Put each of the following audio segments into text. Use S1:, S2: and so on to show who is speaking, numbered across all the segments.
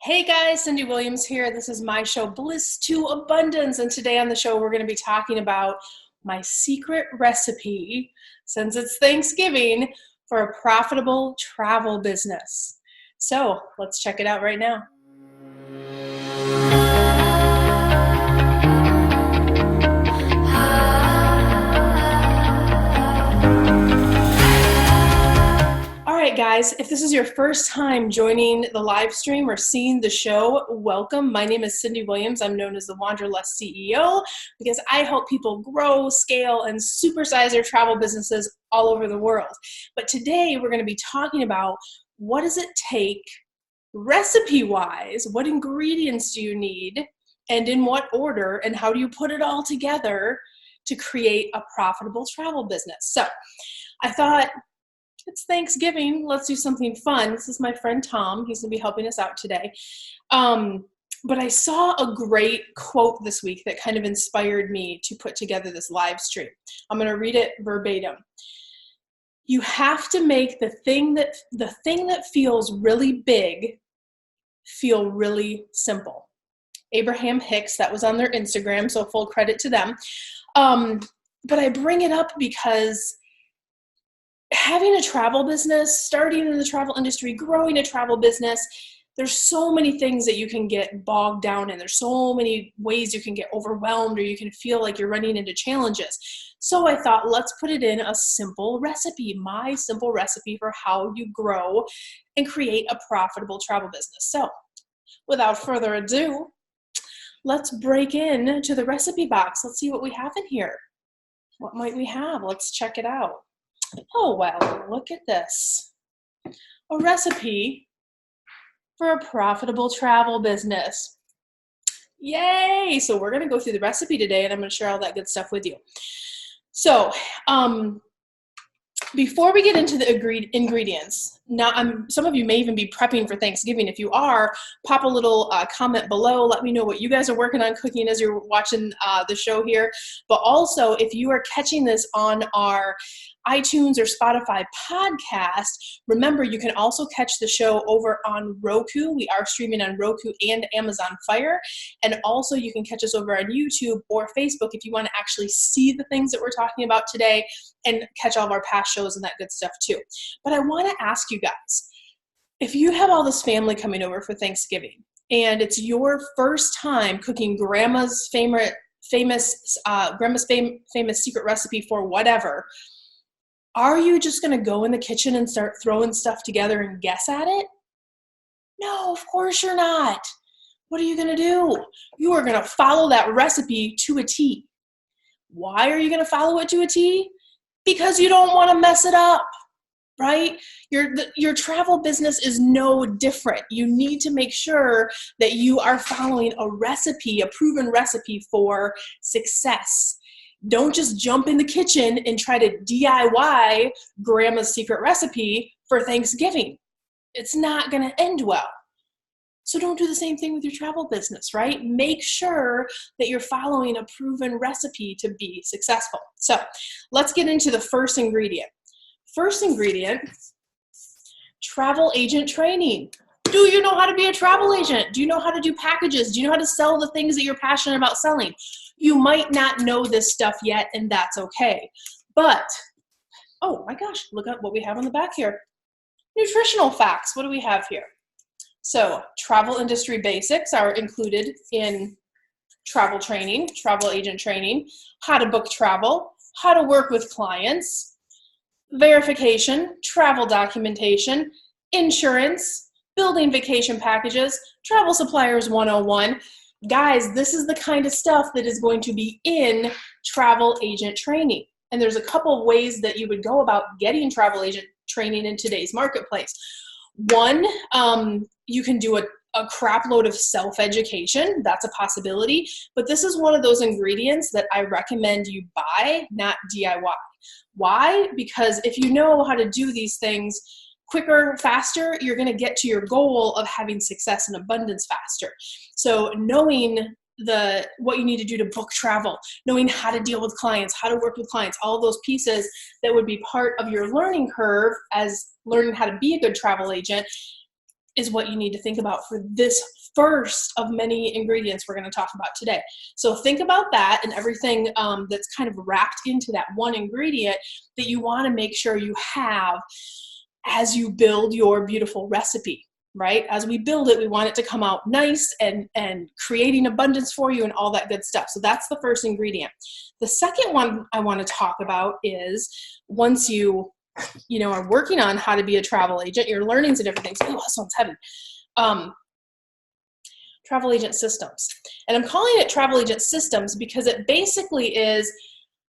S1: Hey guys, Cyndi Williams here. This is my show, Bliss to Abundance. And today on the show, we're going to be talking about my secret recipe, since it's Thanksgiving, for a profitable travel business. So let's check it out right now. Alright guys, if this is your first time joining the live stream or seeing the show, welcome. My name is Cyndi Williams. I'm known as the Wanderlust CEO because I help people grow, scale, and supersize their travel businesses all over the world. But today we're going to be talking about what does it take recipe-wise, what ingredients do you need, and in what order, and how do you put it all together to create a profitable travel business. So I thought, it's Thanksgiving, let's do something fun. This is my friend Tom. He's going to be helping us out today. But I saw a great quote this week that kind of inspired me to put together this live stream. I'm going to read it verbatim. You have to make the thing that feels really big feel really simple. Abraham Hicks, that was on their Instagram, so full credit to them. But I bring it up because having a travel business, starting in the travel industry, growing a travel business, there's so many things that you can get bogged down in. There's so many ways you can get overwhelmed or you can feel like you're running into challenges. So I thought, let's put it in a simple recipe, my simple recipe for how you grow and create a profitable travel business. So without further ado, let's break into the recipe box. Let's see what we have in here. What might we have? Let's check it out. Oh, well, look at this. A recipe for a profitable travel business. Yay! So we're going to go through the recipe today, and I'm going to share all that good stuff with you. So before we get into the ingredients, now some of you may even be prepping for Thanksgiving. If you are, pop a little comment below. Let me know what you guys are working on cooking as you're watching the show here. But also, if you are catching this on our iTunes or Spotify podcast, remember you can also catch the show over on Roku. We are streaming on Roku and Amazon Fire. And also you can catch us over on YouTube or Facebook if you want to actually see the things that we're talking about today and catch all of our past shows and that good stuff too. But I want to ask you guys, if you have all this family coming over for Thanksgiving and it's your first time cooking grandma's famous secret recipe for whatever, are you just going to go in the kitchen and start throwing stuff together and guess at it? No, of course you're not. What are you going to do? You are going to follow that recipe to a T. Why are you going to follow it to a T? Because you don't want to mess it up, right? Your travel business is no different. You need to make sure that you are following a recipe, a proven recipe for success. Don't just jump in the kitchen and try to DIY grandma's secret recipe for Thanksgiving. It's not going to end well. So don't do the same thing with your travel business, right? Make sure that you're following a proven recipe to be successful. So let's get into the first ingredient. First ingredient, travel agent training. Do you know how to be a travel agent? Do you know how to do packages? Do you know how to sell the things that you're passionate about selling? You might not know this stuff yet, and that's okay. But, oh my gosh, look at what we have on the back here. Nutritional facts. What do we have here? So, travel industry basics are included in travel training, travel agent training, how to book travel, how to work with clients, verification, travel documentation, insurance, building vacation packages, travel suppliers 101. Guys, this is the kind of stuff that is going to be in travel agent training. And there's a couple of ways that you would go about getting travel agent training in today's marketplace. One, you can do a crap load of self-education. That's a possibility. But this is one of those ingredients that I recommend you buy, not DIY. Why? Because if you know how to do these things quicker, faster, you're going to get to your goal of having success and abundance faster. So knowing what you need to do to book travel, knowing how to deal with clients, how to work with clients, all those pieces that would be part of your learning curve as learning how to be a good travel agent is what you need to think about for this first of many ingredients we're going to talk about today. So think about that and everything that's kind of wrapped into that one ingredient that you want to make sure you have as you build your beautiful recipe, right? As we build it, we want it to come out nice and creating abundance for you and all that good stuff. So that's the first ingredient. The second one I want to talk about is once you are working on how to be a travel agent, you're learning some different things. Oh, that sounds heavy. Travel agent systems. And I'm calling it travel agent systems because it basically is,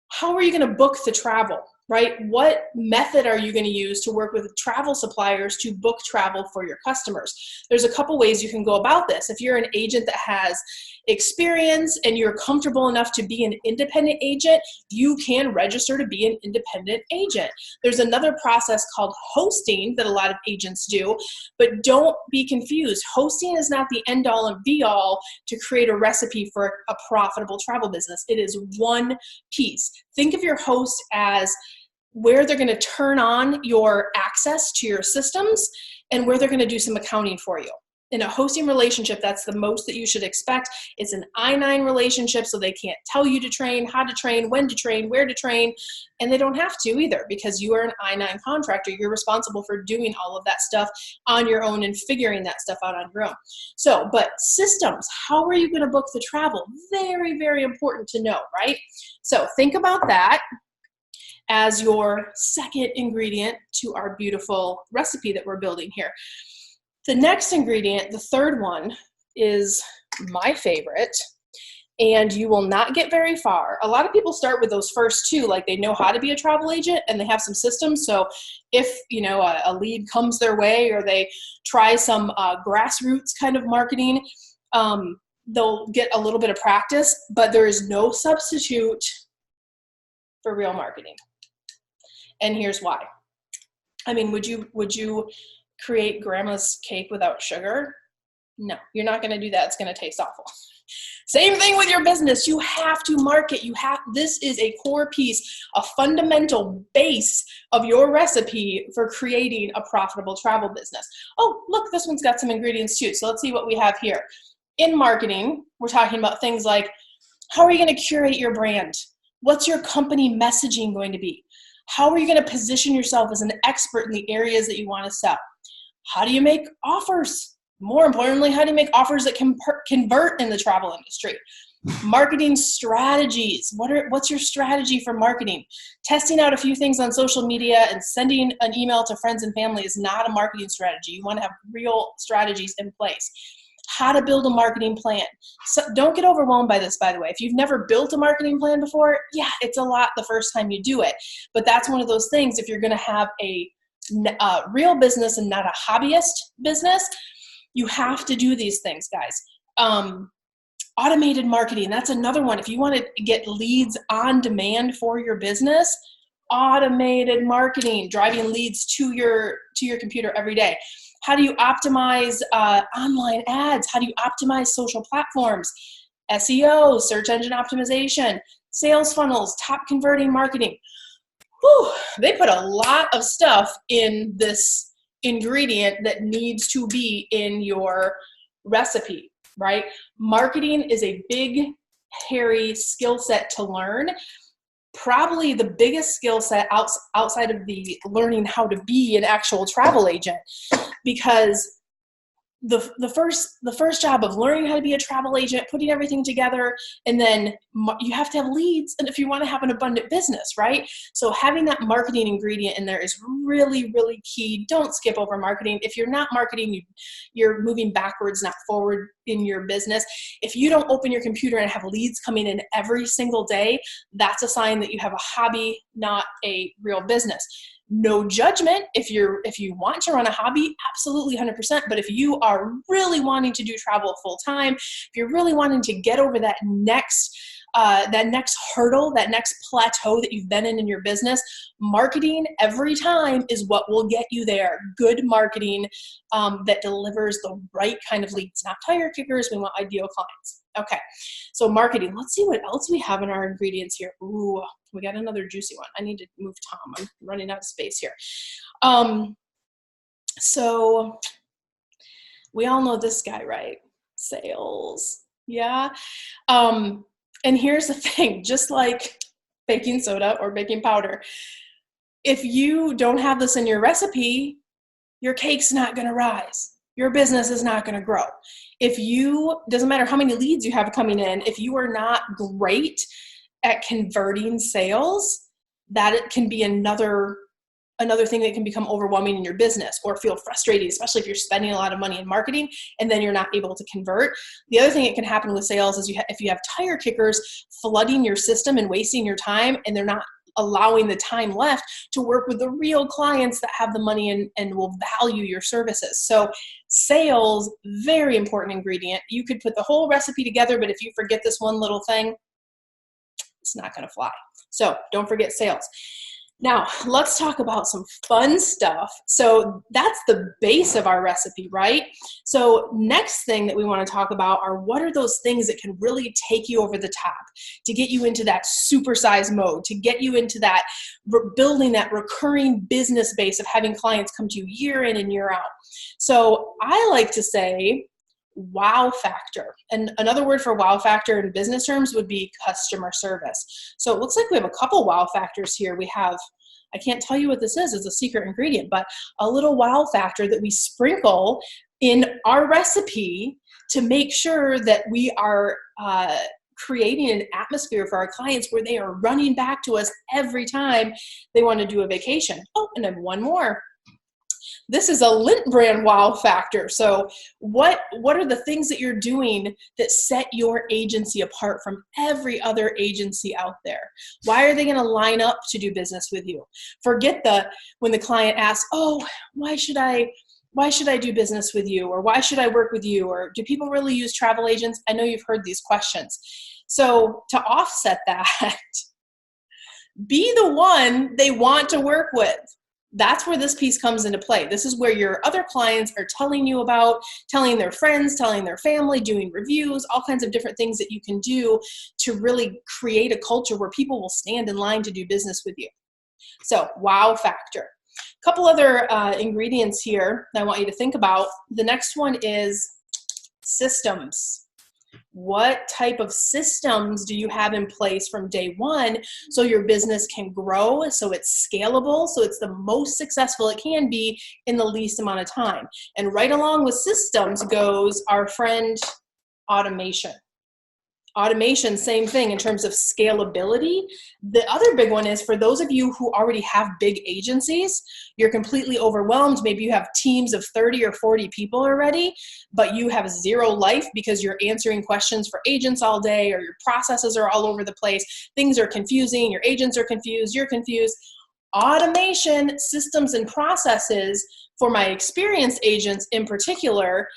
S1: how are you going to book the travel, right? What method are you going to use to work with travel suppliers to book travel for your customers? There's a couple ways you can go about this. If you're an agent that has experience and you're comfortable enough to be an independent agent, you can register to be an independent agent. There's another process called hosting that a lot of agents do, but don't be confused. Hosting is not the end all and be all to create a recipe for a profitable travel business. It is one piece. Think of your host as where they're going to turn on your access to your systems and where they're going to do some accounting for you. In a hosting relationship, that's the most that you should expect. It's an I-9 relationship, so they can't tell you to train, how to train, when to train, where to train, and they don't have to either because you are an I-9 contractor. You're responsible for doing all of that stuff on your own and figuring that stuff out on your own. So, but systems, how are you going to book the travel? Very, very important to know, right? So think about that as your second ingredient to our beautiful recipe that we're building here. The next ingredient, the third one, is my favorite, and you will not get very far. A lot of people start with those first two, like they know how to be a travel agent and they have some systems. So if a lead comes their way or they try some grassroots kind of marketing, they'll get a little bit of practice, but there is no substitute for real marketing. And here's why. I mean, would you create grandma's cake without sugar? No, you're not going to do that. It's going to taste awful. Same thing with your business. You have to market. This is a core piece, a fundamental base of your recipe for creating a profitable travel business. Oh, look, this one's got some ingredients too. So let's see what we have here. In marketing, we're talking about things like, how are you going to curate your brand? What's your company messaging going to be? How are you going to position yourself as an expert in the areas that you want to sell? How do you make offers? More importantly, how do you make offers that can convert in the travel industry? Marketing strategies. What's your strategy for marketing? Testing out a few things on social media and sending an email to friends and family is not a marketing strategy. You want to have real strategies in place. How to build a marketing plan. So don't get overwhelmed by this, by the way. If you've never built a marketing plan before, yeah, it's a lot the first time you do it. But that's one of those things, if you're going to have a real business and not a hobbyist business, you have to do these things, guys. Automated marketing, that's another one. If you want to get leads on demand for your business, automated marketing, driving leads to your computer every day. How do you optimize online ads? How do you optimize social platforms? SEO, search engine optimization, sales funnels, top converting marketing. Whew, they put a lot of stuff in this ingredient that needs to be in your recipe, right? Marketing is a big, hairy skill set to learn. Probably the biggest skill set outside of the learning how to be an actual travel agent, because the first job of learning how to be a travel agent, putting everything together, and then you have to have leads, and if you want to have an abundant business, right? So having that marketing ingredient in there is really, really key. Don't skip over marketing. If you're not marketing, you're moving backwards, not forward in your business. If you don't open your computer and have leads coming in every single day, that's a sign that you have a hobby, not a real business. No judgment if you want to run a hobby, absolutely 100%. But if you are really wanting to do travel full time, if you're really wanting to get over that next hurdle, that next plateau that you've been in your business, marketing every time is what will get you there. Good marketing that delivers the right kind of leads, not tire kickers. We want ideal clients. Okay, so marketing. Let's see what else we have in our ingredients here. Ooh, we got another juicy one. I need to move Tom. I'm running out of space here. So We all know this guy, right? Sales. Yeah. And here's the thing, just like baking soda or baking powder, if you don't have this in your recipe, your cake's not going to rise. Your business is not going to grow. Doesn't matter how many leads you have coming in, if you are not great at converting sales, that it can be another thing that can become overwhelming in your business or feel frustrating, especially if you're spending a lot of money in marketing and then you're not able to convert. The other thing that can happen with sales is if you have tire kickers flooding your system and wasting your time, and they're not allowing the time left to work with the real clients that have the money and will value your services. So sales, very important ingredient. You could put the whole recipe together, but if you forget this one little thing, it's not going to fly. So don't forget sales. Now, let's talk about some fun stuff. So that's the base of our recipe, right? So next thing that we want to talk about are what are those things that can really take you over the top to get you into that supersize mode, to get you into that building that recurring business base of having clients come to you year in and year out. So I like to say wow factor. And another word for wow factor in business terms would be customer service. So it looks like we have a couple wow factors here. We have, I can't tell you what this is, it's a secret ingredient, but a little wow factor that we sprinkle in our recipe to make sure that we are creating an atmosphere for our clients where they are running back to us every time they want to do a vacation. Oh, and then one more. This is a Lint brand wow factor. So what are the things that you're doing that set your agency apart from every other agency out there? Why are they going to line up to do business with you? Forget when the client asks, oh, why should I do business with you? Or why should I work with you? Or do people really use travel agents? I know you've heard these questions. So to offset that, be the one they want to work with. That's where this piece comes into play. This is where your other clients are telling you about, telling their friends, telling their family, doing reviews, all kinds of different things that you can do to really create a culture where people will stand in line to do business with you. So, wow factor. A couple other ingredients here that I want you to think about. The next one is systems. What type of systems do you have in place from day one so your business can grow, so it's scalable, so it's the most successful it can be in the least amount of time? And right along with systems goes our friend automation. Automation, same thing in terms of scalability. The other big one is for those of you who already have big agencies, you're completely overwhelmed. Maybe you have teams of 30 or 40 people already, but you have zero life because you're answering questions for agents all day, or your processes are all over the place. Things are confusing. Your agents are confused. You're confused. Automation, systems, and processes for my experienced agents in particular,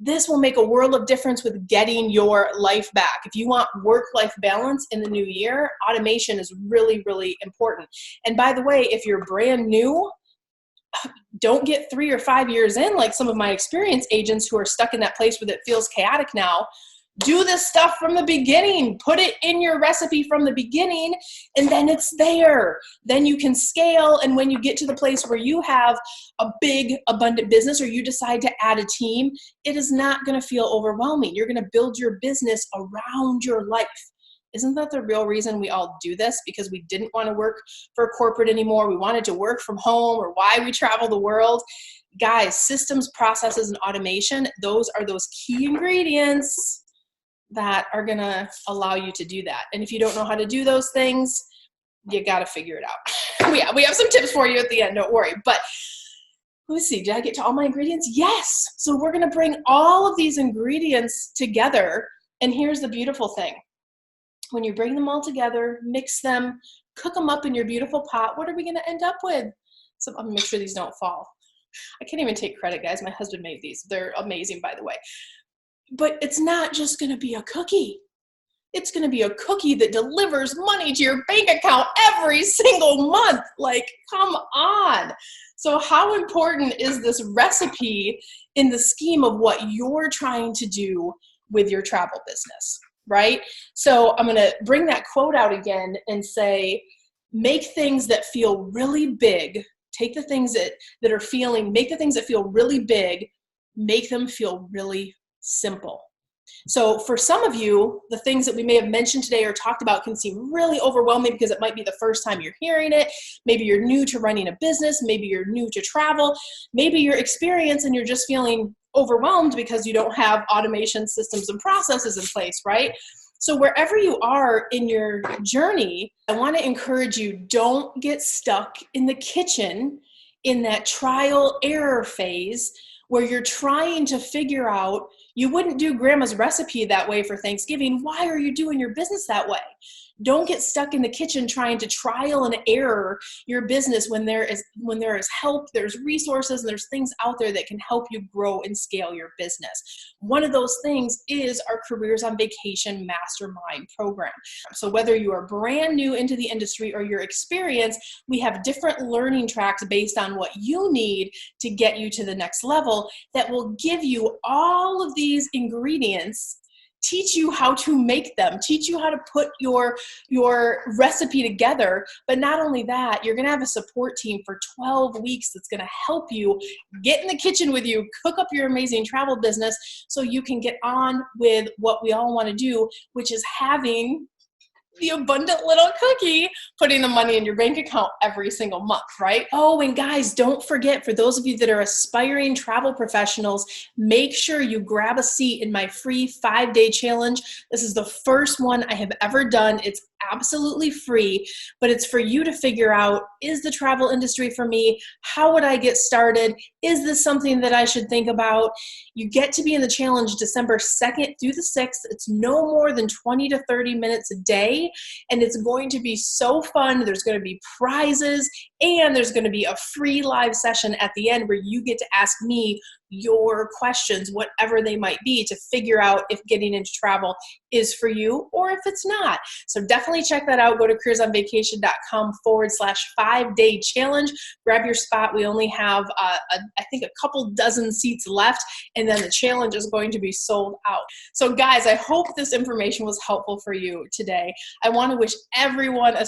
S1: this will make a world of difference with getting your life back. If you want work-life balance in the new year, automation is really, really important. And by the way, if you're brand new, don't get 3 or 5 years in like some of my experienced agents who are stuck in that place where it feels chaotic now. Do this stuff from the beginning. Put it in your recipe from the beginning, and then it's there. Then you can scale, and when you get to the place where you have a big, abundant business or you decide to add a team, it is not going to feel overwhelming. You're going to build your business around your life. Isn't that the real reason we all do this? Because we didn't want to work for corporate anymore. We wanted to work from home, or why we travel the world. Guys, systems, processes, and automation, those are those key ingredients that are going to allow you to do that. And if you don't know how to do those things, you got to figure it out. we have some tips for you at the end, don't worry. But let's see, did I get to all my ingredients? Yes. So we're going to bring all of these ingredients together. And here's the beautiful thing. When you bring them all together, mix them, cook them up in your beautiful pot, what are we going to end up with? So I'm going to make sure these don't fall. I can't even take credit, guys. My husband made these. They're amazing, by the way. But it's not just going to be a cookie. It's going to be a cookie that delivers money to your bank account every single month. Like, come on. So how important is this recipe in the scheme of what you're trying to do with your travel business, right? So I'm going to bring that quote out again and say, make things that feel really big. Take the things that are feeling, make the things that feel really big make them feel really simple. So for some of you, the things that we may have mentioned today or talked about can seem really overwhelming because it might be the first time you're hearing it. Maybe you're new to running a business. Maybe you're new to travel. Maybe you're experienced and you're just feeling overwhelmed because you don't have automation systems and processes in place, right? So wherever you are in your journey, I want to encourage you, don't get stuck in the kitchen in that trial error phase where you're trying to figure out, you wouldn't do grandma's recipe that way for Thanksgiving. Why are you doing your business that way? Don't get stuck in the kitchen trying to trial and error your business when there is help, there's resources, and there's things out there that can help you grow and scale your business. One of those things is our Careers on Vacation Mastermind program. So whether you are brand new into the industry or you're experienced, we have different learning tracks based on what you need to get you to the next level that will give you all of these ingredients, teach you how to make them, teach you how to put your recipe together. But not only that, you're going to have a support team for 12 weeks that's going to help you get in the kitchen with you, cook up your amazing travel business so you can get on with what we all want to do, which is having the abundant little cookie, putting the money in your bank account every single month, right? Oh, and guys, don't forget, for those of you that are aspiring travel professionals, make sure you grab a seat in my free 5-day challenge. This is the first one I have ever done. It's absolutely free, but it's for you to figure out, is the travel industry for me? How would I get started? Is this something that I should think about? You get to be in the challenge December 2nd through the 6th. It's no more than 20 to 30 minutes a day, and it's going to be so fun. There's going to be prizes, and there's going to be a free live session at the end where you get to ask me your questions, whatever they might be, to figure out if getting into travel is for you or if it's not. So definitely check that out. Go to careersonvacation.com/5-day challenge. Grab your spot. We only have, I think, a couple dozen seats left, and then the challenge is going to be sold out. So guys, I hope this information was helpful for you today. I want to wish everyone a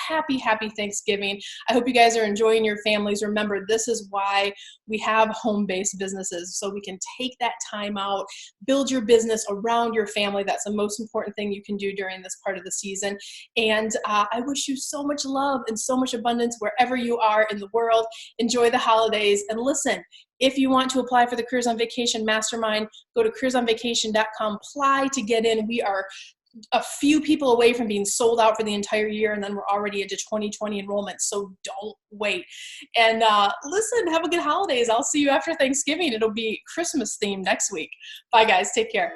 S1: happy, happy Thanksgiving. I hope you guys are enjoying your families. Remember, this is why we have home-based businesses, so we can take that time out, build your business around your family. That's the most important thing you can do during this part of the season. And I wish you so much love and so much abundance wherever you are in the world. Enjoy the holidays. And listen, if you want to apply for the Careers on Vacation Mastermind, go to careersonvacation.com, apply to get in. We are a few people away from being sold out for the entire year, and then we're already into 2020 enrollment, so don't wait. And listen, have a good holidays. I'll see you after Thanksgiving. It'll be Christmas themed next week. Bye guys, take care.